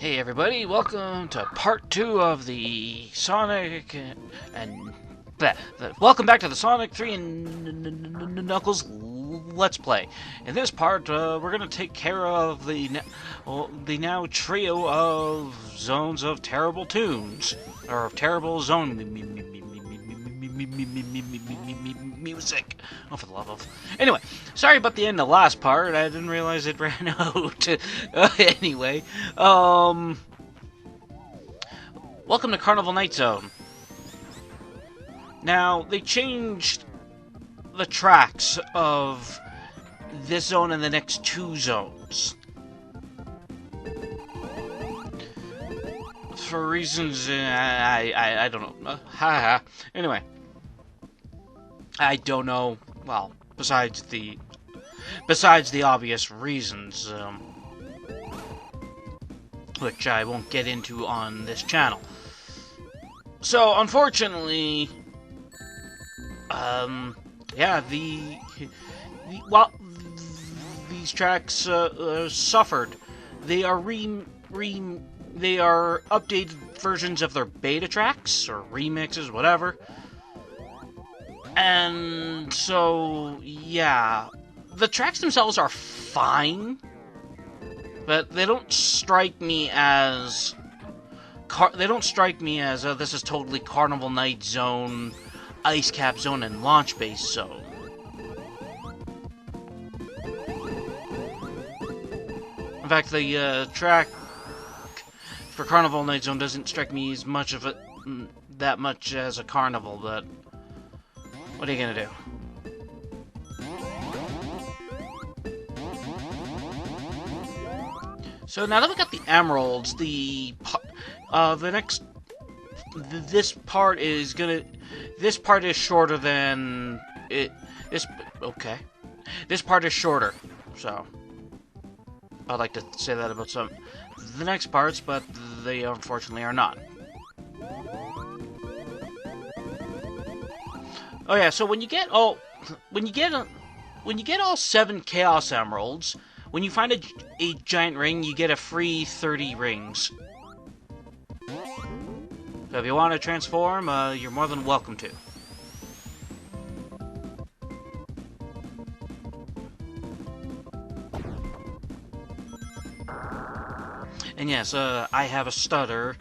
Hey everybody, welcome to part 2 of the Sonic and welcome back to the Sonic 3 and Knuckles Let's Play. In this part, we're gonna take care of the now trio of zones of terrible tunes, or terrible zone music. Oh, for the love of... Anyway, sorry about the end of the last part. I didn't realize it ran out. Anyway, welcome to Carnival Night Zone. Now, they changed the tracks of this zone and the next two zones. For reasons, I don't know. Anyway. I don't know, well, besides the obvious reasons, which I won't get into on this channel. So, unfortunately, yeah, these tracks suffered. They are they are updated versions of their beta tracks or remixes, whatever. And so, yeah, the tracks themselves are fine, but they don't strike me as this is totally Carnival Night Zone, Ice Cap Zone, and Launch Base Zone. In fact, the track for Carnival Night Zone doesn't strike me as much of that much as a carnival, but what are you gonna do? So now that we got the emeralds, this part is shorter than it. Okay. This part is shorter, so I'd like to say that about the next parts, but they unfortunately are not. Oh yeah, so when you get all 7 Chaos Emeralds, when you find a giant ring, you get a free 30 rings. So if you want to transform, you're more than welcome to. And yes, I have a stutter.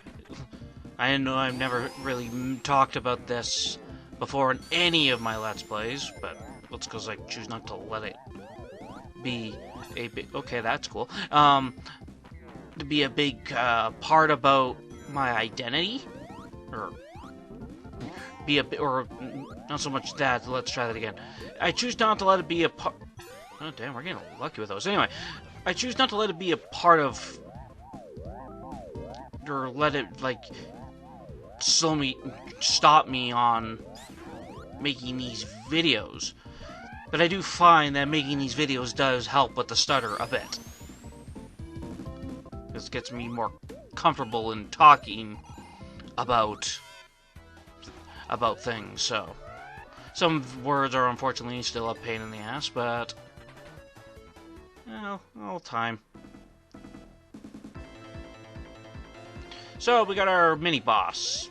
I know I've never really talked about this before in any of my Let's Plays, but that's because I choose not to let it be a big... Okay, that's cool. To be a big part about my identity, or not so much that. Let's try that again. I choose not to let it be a part... Oh, damn, we're getting lucky with those. Anyway, I choose not to let it be a part of... or let it, like, stop me on making these videos. But I do find that making these videos does help with the stutter a bit. This gets me more comfortable in talking about things, so some words are unfortunately still a pain in the ass, but well, all time. So we got our mini boss.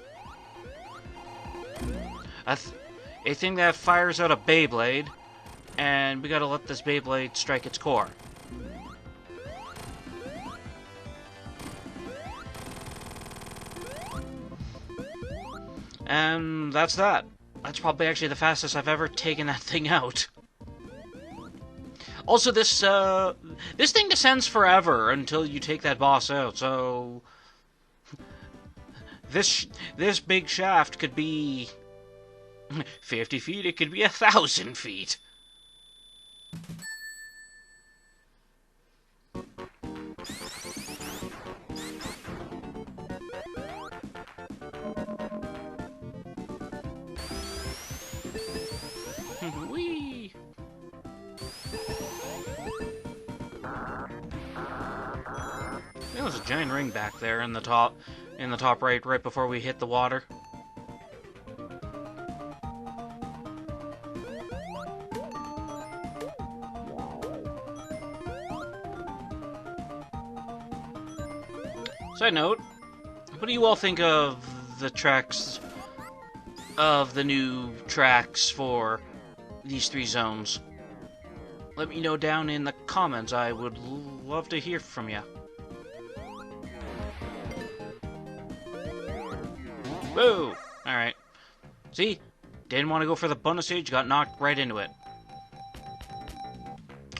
A thing that fires out a Beyblade, and we gotta let this Beyblade strike its core. And that's that. That's probably actually the fastest I've ever taken that thing out. Also, this thing descends forever until you take that boss out, so this big shaft could be 50 feet, it could be 1,000 feet. Whee! There was a giant ring back there in the top right before we hit the water. Side note, what do you all think of the tracks, of the new tracks for these 3 zones? Let me know down in the comments. I would love to hear from you. Whoa! Alright. See? Didn't want to go for the bonus stage, got knocked right into it.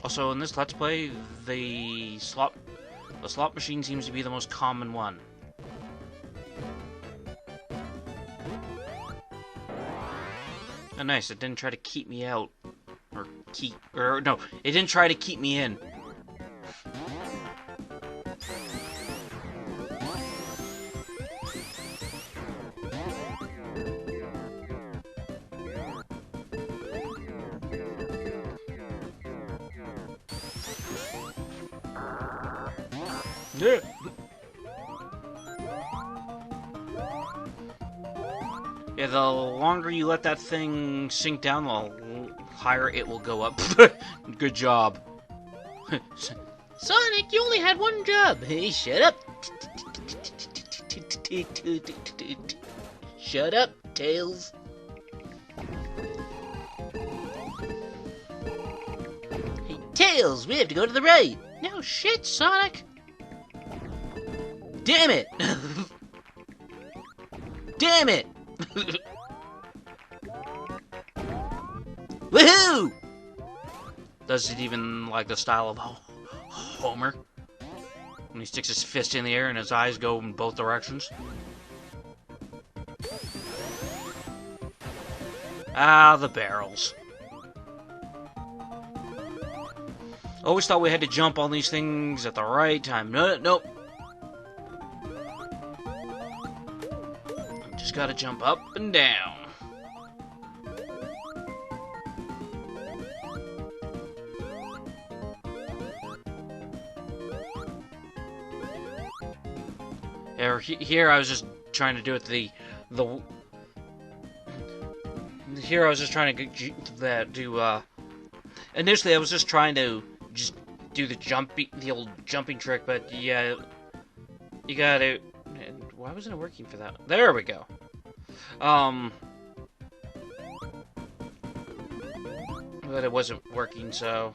Also, in this Let's Play, the slot machine seems to be the most common one. Oh, nice, it didn't try to keep me out. No, it didn't try to keep me in. Yeah. Yeah, the longer you let that thing sink down, the higher it will go up. Good job. Sonic, you only had one job. Hey, shut up. Shut up, Tails. Hey, Tails, we have to go to the right. No shit, Sonic. Damn it! Damn it! Woohoo! Does it even like the style of Homer? When he sticks his fist in the air and his eyes go in both directions? Ah, the barrels. Always thought we had to jump on these things at the right time. Nope. Just gotta jump up and down. Here I was just trying to do it Here I was just trying to do initially I was just trying to just do the old jumping trick, but yeah, you gotta. Why wasn't it working for that? There we go. But it wasn't working, so.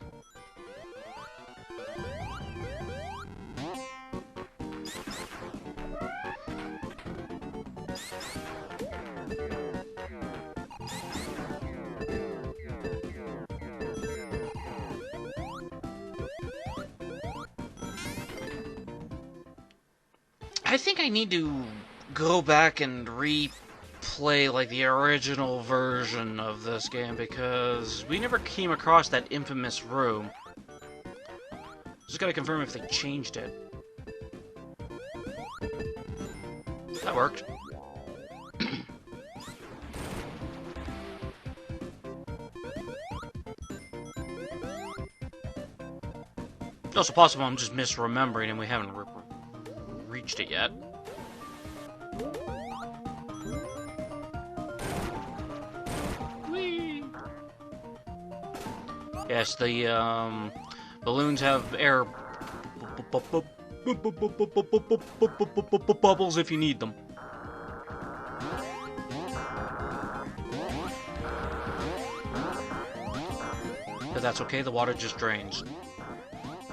I think I need to go back and replay like the original version of this game because we never came across that infamous room. Just gotta confirm if they changed it. That worked. It's also possible I'm just misremembering and we haven't reached it yet. Whee! Yes, the balloons have air bubbles if you need them. But that's okay, the water just drains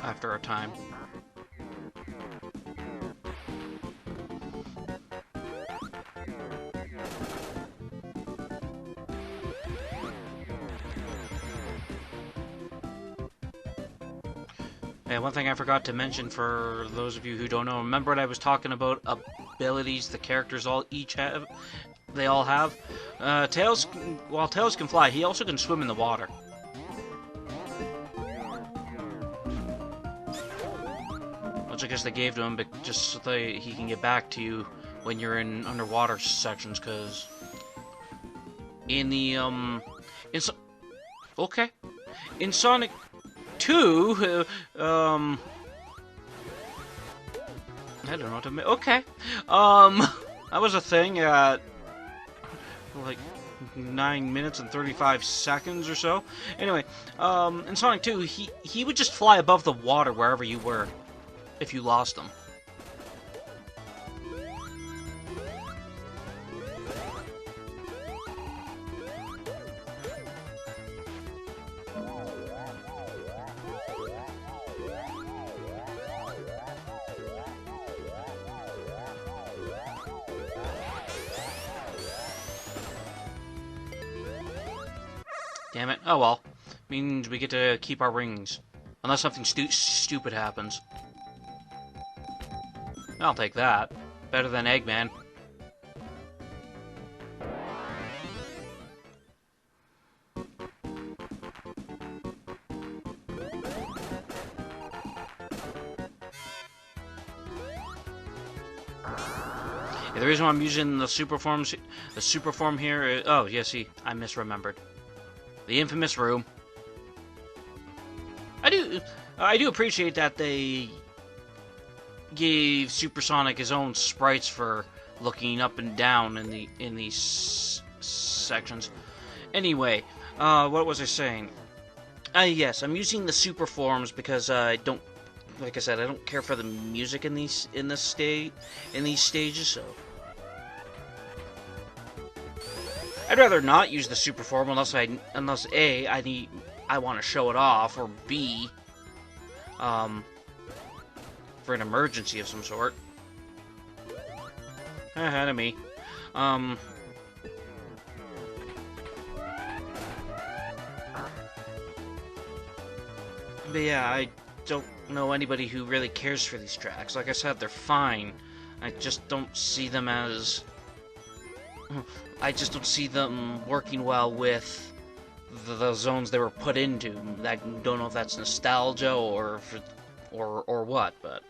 after a time. And one thing I forgot to mention for those of you who don't know, remember what I was talking about abilities the characters each have? They all have? Tails, while Tails can fly, he also can swim in the water. Which I guess they gave to him but just so that he can get back to you when you're in underwater sections, because in the, in Sonic 2, I don't know what to make. Okay. That was a thing at like 9 minutes and 35 seconds or so. Anyway, in Sonic 2, he would just fly above the water wherever you were if you lost him. Damn it. Oh well. Means we get to keep our rings. Unless something stupid happens. I'll take that. Better than Eggman. Yeah, the reason why I'm using the super form here is, oh, yeah, see, I misremembered. The infamous room. I do appreciate that they gave Supersonic his own sprites for looking up and down in these sections. Anyway, what was I saying? Yes, I'm using the super forms because I don't, like I said, I don't care for the music in these stages, so I'd rather not use the super form unless A, I want to show it off, or B, for an emergency of some sort. Ahead of me. But yeah, I don't know anybody who really cares for these tracks. Like I said, they're fine. I just don't see them as... I just don't see them working well with the zones they were put into. I don't know if that's nostalgia or what, but...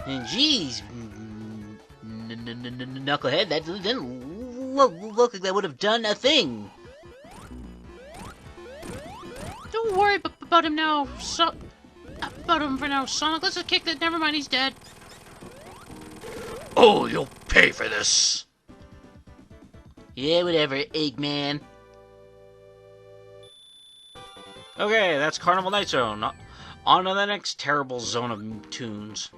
And jeez, Knucklehead, that didn't look like that would have done a thing. Don't worry about him now, about him for now, Sonic. Let's just kick that. Never mind, he's dead. Oh, you'll pay for this! Yeah, whatever, Eggman. Okay, that's Carnival Night Zone. On to the next terrible zone of tunes.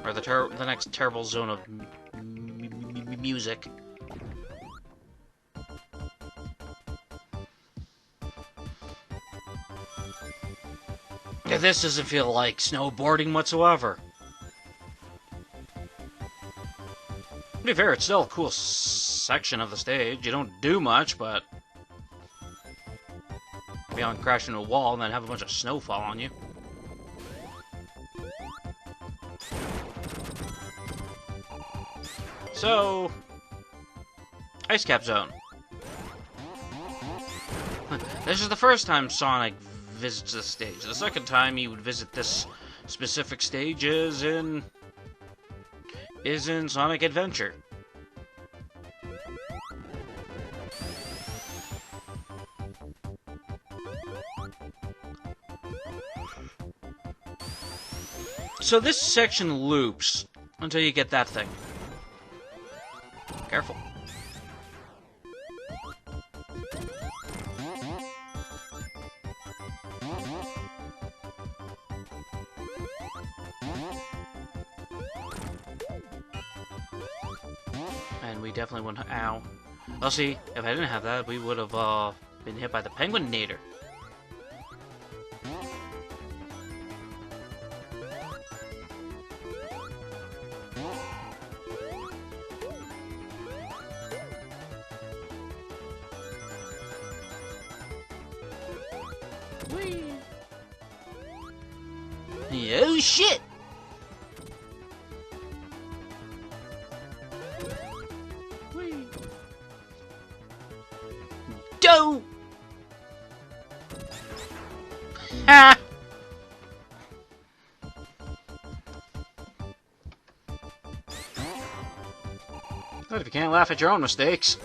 Or the next terrible zone of music. Yeah, this doesn't feel like snowboarding whatsoever. To be fair, it's still a cool section of the stage. You don't do much, but... beyond crashing a wall and then have a bunch of snow fall on you. So... Ice Cap Zone. This is the first time Sonic visits this stage. The second time he would visit this specific stage is in Sonic Adventure. So this section loops until you get that thing. Careful. And we definitely wouldn't... Ow. Well, see, if I didn't have that, we would have been hit by the Penguinator. Whee! Oh shit! Whee! Don't! Ha! But if you can't laugh at your own mistakes...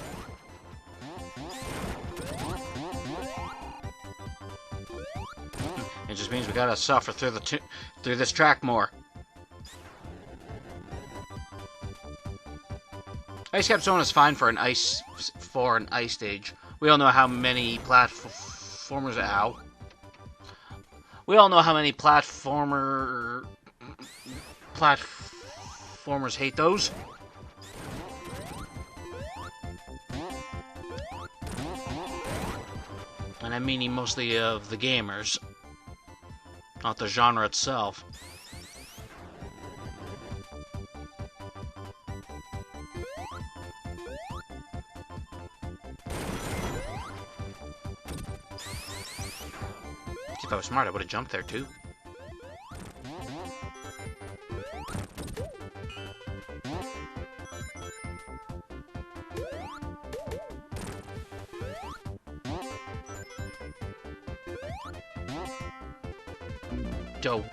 It just means we gotta suffer through this track more. Ice Cap Zone is fine for an ice stage. We all know how many platformers. Ow. We all know how many platformers hate those. And I'm meaning mostly of the gamers. Not the genre itself. If I was smart, I would have jumped there too. Dope.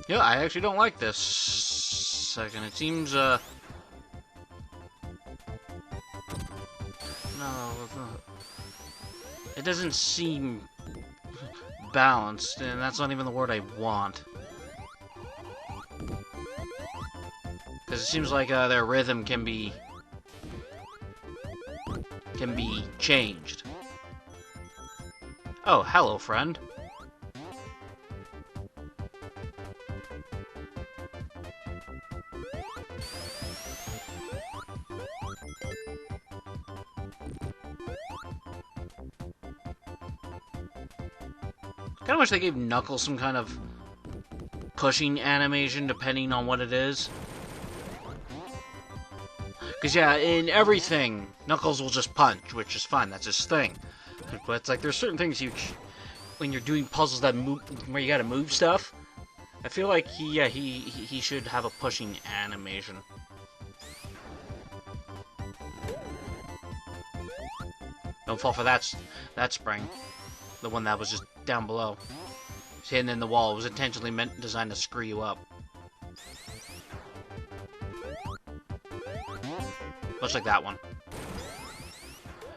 Yeah, I actually don't like this second. It seems, no, it doesn't seem balanced, and that's not even the word I want. Because it seems like their rhythm can be changed. Oh, hello, friend. Kinda wish they gave Knuckles some kind of pushing animation depending on what it is. Because, yeah, in everything, Knuckles will just punch, which is fine, that's his thing. But it's like, there's certain things when you're doing puzzles that move, where you gotta move stuff, I feel like he should have a pushing animation. Don't fall for that spring. The one that was just down below. It's hidden in the wall. It was intentionally designed to screw you up. Much like that one.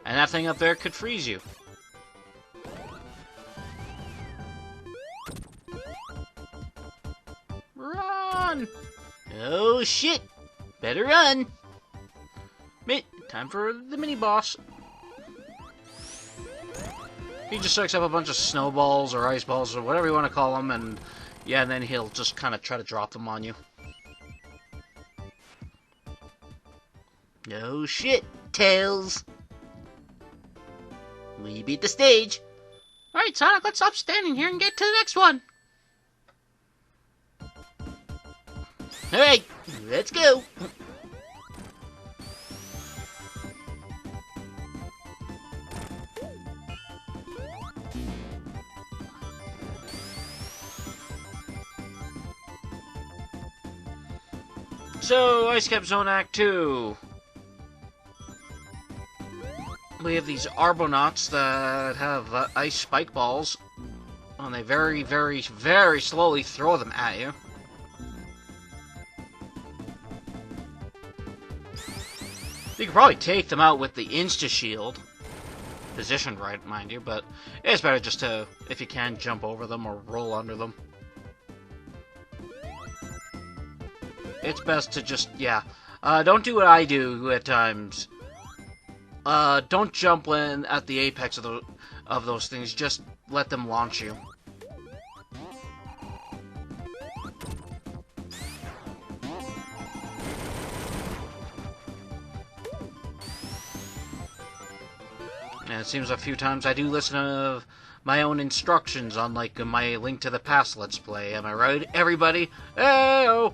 And that thing up there could freeze you. Run! Oh shit! Better run! Time for the mini-boss. He just sucks up a bunch of snowballs or ice balls or whatever you want to call them, and yeah, and then he'll just kind of try to drop them on you. No shit, Tails. We beat the stage. Alright, Sonic, let's stop standing here and get to the next one. Alright, let's go. So, Ice Cap Zone Act 2. We have these Arbonauts that have ice spike balls. And they very, very, very slowly throw them at you. You can probably take them out with the Insta-Shield. Positioned right, mind you, but it's better just to, if you can, jump over them or roll under them. It's best to just, yeah. Don't do what I do at times. Don't jump when at the apex of those things. Just let them launch you. And it seems a few times I do listen to my own instructions on, like, my Link to the Past Let's Play. Am I right, everybody? Hey-oh!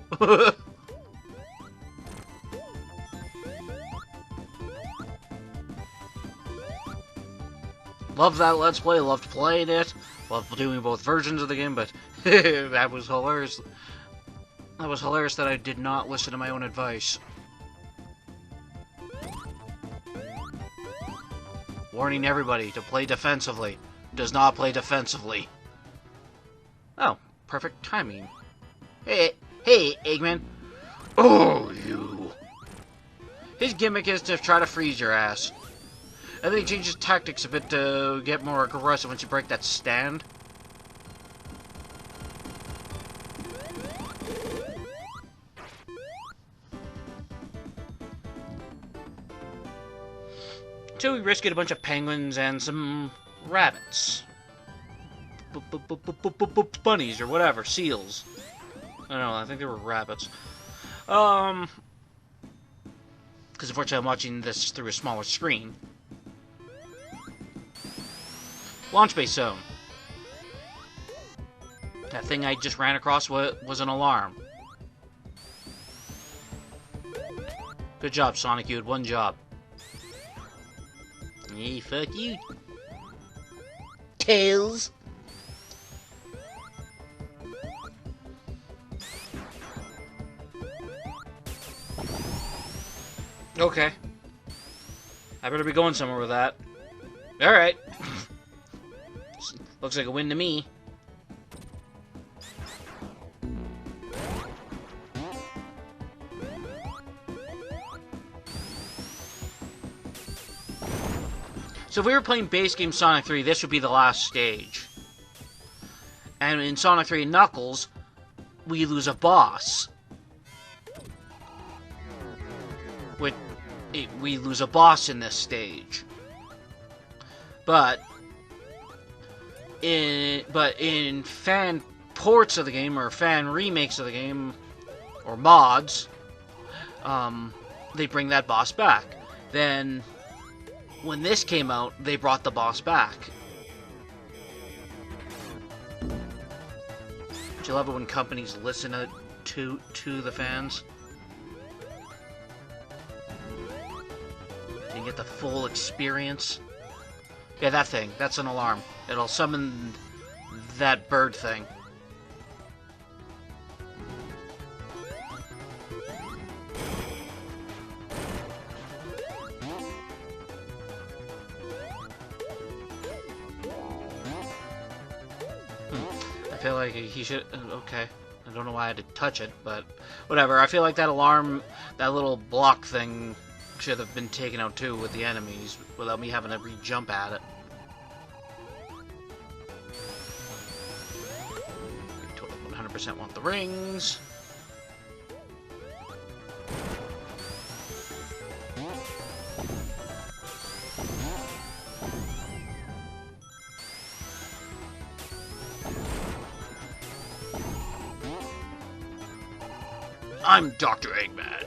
Loved that Let's Play, loved playing it, loved doing both versions of the game, but that was hilarious. That was hilarious that I did not listen to my own advice. Warning everybody to play defensively. Does not play defensively. Oh, perfect timing. Hey, Eggman. Oh, you. His gimmick is to try to freeze your ass. I think he changes tactics a bit to get more aggressive once you break that stand. So we rescued a bunch of penguins and some rabbits. Bunnies or whatever, seals. I don't know, I think they were rabbits. Because unfortunately I'm watching this through a smaller screen. Launch base zone. That thing I just ran across was an alarm. Good job, Sonic. You had one job. Hey, fuck you, Tails. Okay. I better be going somewhere with that. Alright. Looks like a win to me. So if we were playing base game Sonic 3, this would be the last stage. And in Sonic 3 Knuckles, we lose a boss. We lose a boss in this stage. But in fan ports of the game, or fan remakes of the game, or mods, they bring that boss back. Then, when this came out, they brought the boss back. Do you love it when companies listen to the fans? You get the full experience. Yeah, that thing. That's an alarm. It'll summon that bird thing. I feel like he should... Okay. I don't know why I had to touch it, but... Whatever. I feel like that alarm... That little block thing... should have been taken out too with the enemies without me having to re-jump at it. I totally 100% want the rings. I'm Dr. Eggman.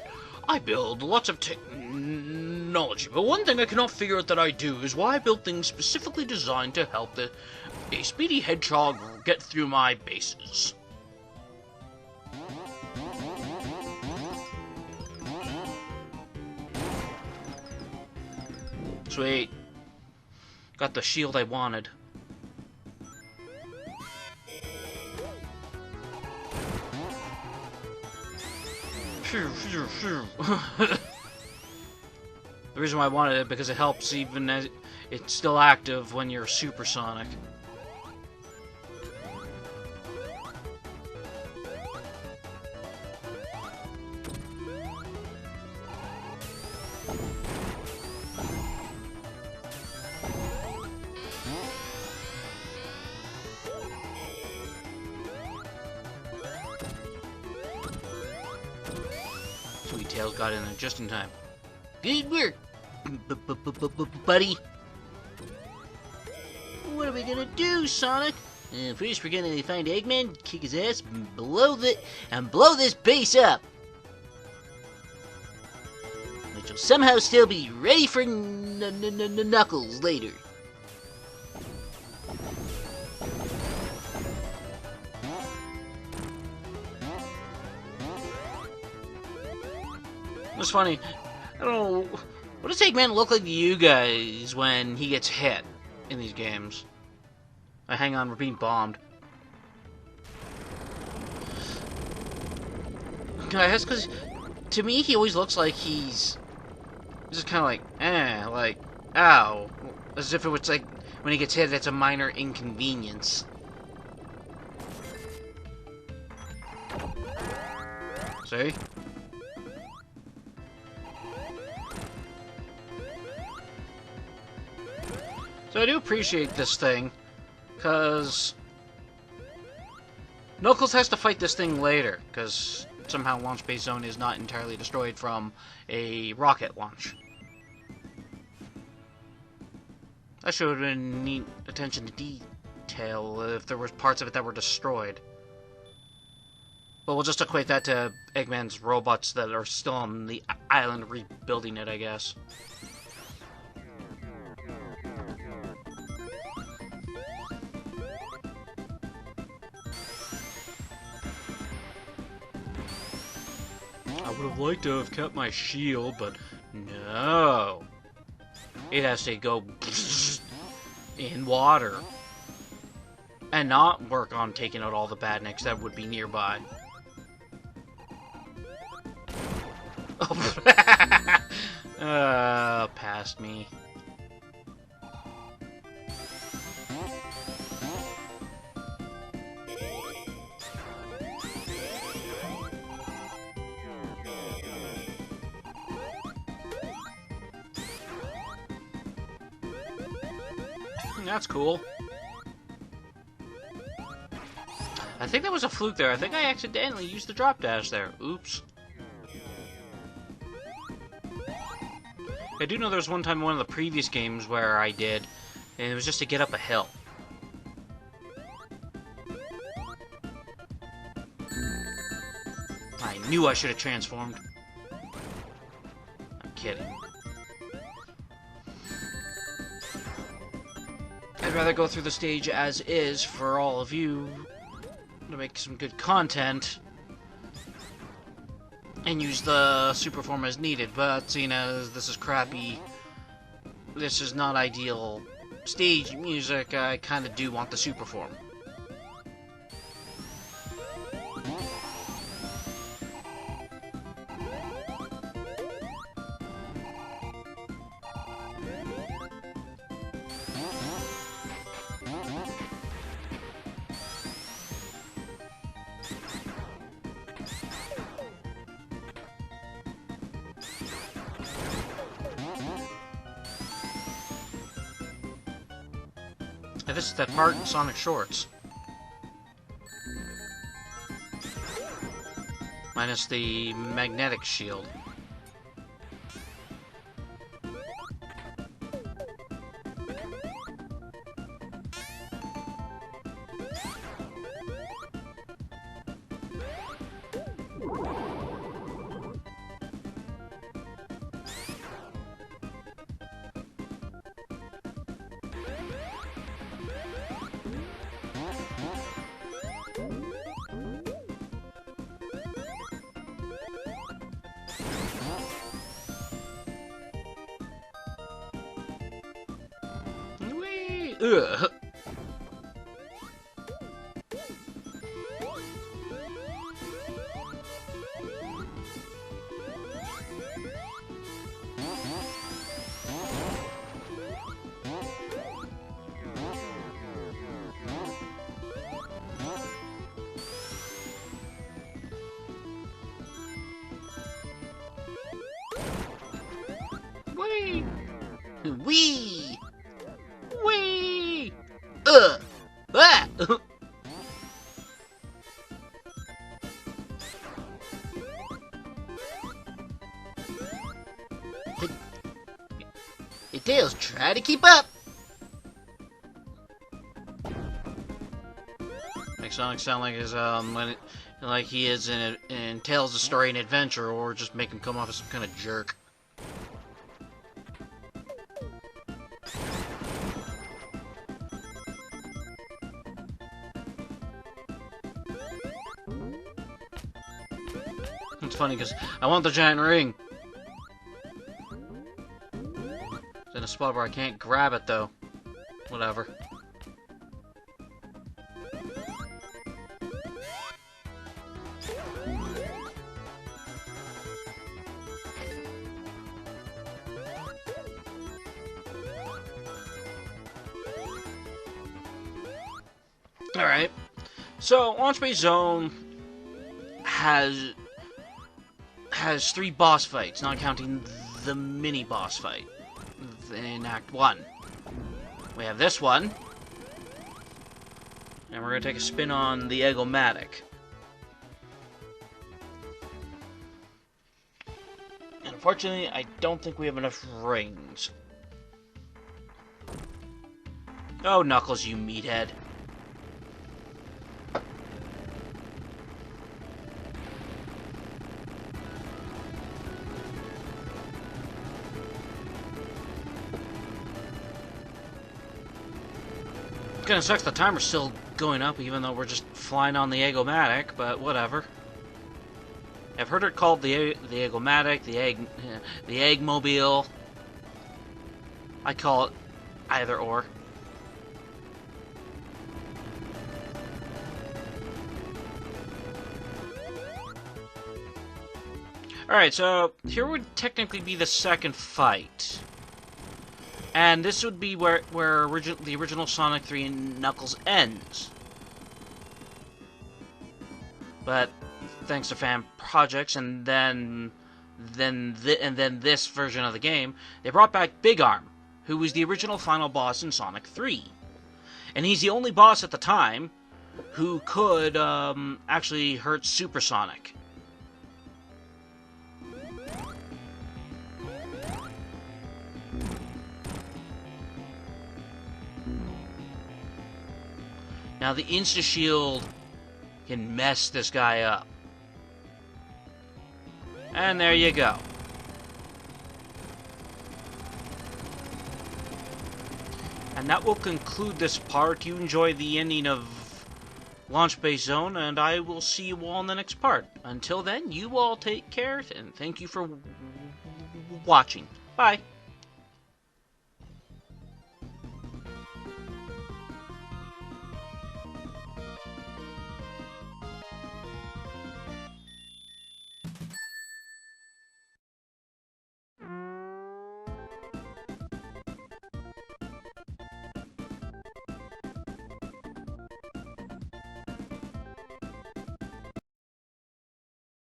I build lots of technology, but one thing I cannot figure out that I do is why I build things specifically designed to help a speedy hedgehog get through my bases. Sweet. Got the shield I wanted. The reason why I wanted it because it helps even as it's still active when you're supersonic. Sweet Tails got in there just in time. Good work, buddy. What are we gonna do, Sonic? First, we're gonna find Eggman, kick his ass, blow this base up. Which will somehow still be ready for Knuckles later. It's funny. I don't know. What does Eggman look like to you guys when he gets hit in these games? Hang on, we're being bombed. I guess because to me he always looks like he's just kind of like, ow. As if it was like, when he gets hit, it's a minor inconvenience. See? So I do appreciate this thing, because Knuckles has to fight this thing later, because somehow Launch Base Zone is not entirely destroyed from a rocket launch. That should have been neat attention to detail if there was parts of it that were destroyed. But we'll just equate that to Eggman's robots that are still on the island rebuilding it, I guess. I would have liked to have kept my shield, but no. It has to go in water. And not work on taking out all the badniks that would be nearby. Past me. That's cool. I think that was a fluke there. I think I accidentally used the drop dash there. Oops. I do know there was one time in one of the previous games where I did, and it was just to get up a hill. I knew I should have transformed. I'm kidding. I'd rather go through the stage as is for all of you to make some good content and use the super form as needed, but seeing as this is crappy, this is not ideal stage music, I kind of do want the super form. And this is that part in Sonic Shorts. Minus the magnetic shield. Ugh. Wee! Wee! Wee! Ah! Hey, Tails, try to keep up. Makes Sonic sound like his like he is in Tales of Story and Adventure, or just make him come off as some kind of jerk. It's funny because I want the giant ring. It's in a spot where I can't grab it though. Whatever. Alright. So, Launch Base Zone has 3 boss fights, not counting the mini boss fight in Act 1. We have this one, and we're going to take a spin on the Egg-O-Matic. And unfortunately, I don't think we have enough rings. Oh, Knuckles, you meathead. Kinda sucks the timer's still going up even though we're just flying on the Egg-O-Matic, but whatever. I've heard it called the Egg-O-Matic, the Egg-Mobile. I call it either or. Alright, so here would technically be the second fight. And this would be where the original Sonic 3 and Knuckles ends. But thanks to fan projects and then this version of the game, they brought back Big Arm, who was the original final boss in Sonic 3. And he's the only boss at the time who could actually hurt Super Sonic. Now the Insta-Shield can mess this guy up. And there you go. And that will conclude this part. You enjoy the ending of Launch Base Zone, and I will see you all in the next part. Until then, you all take care, and thank you for watching. Bye.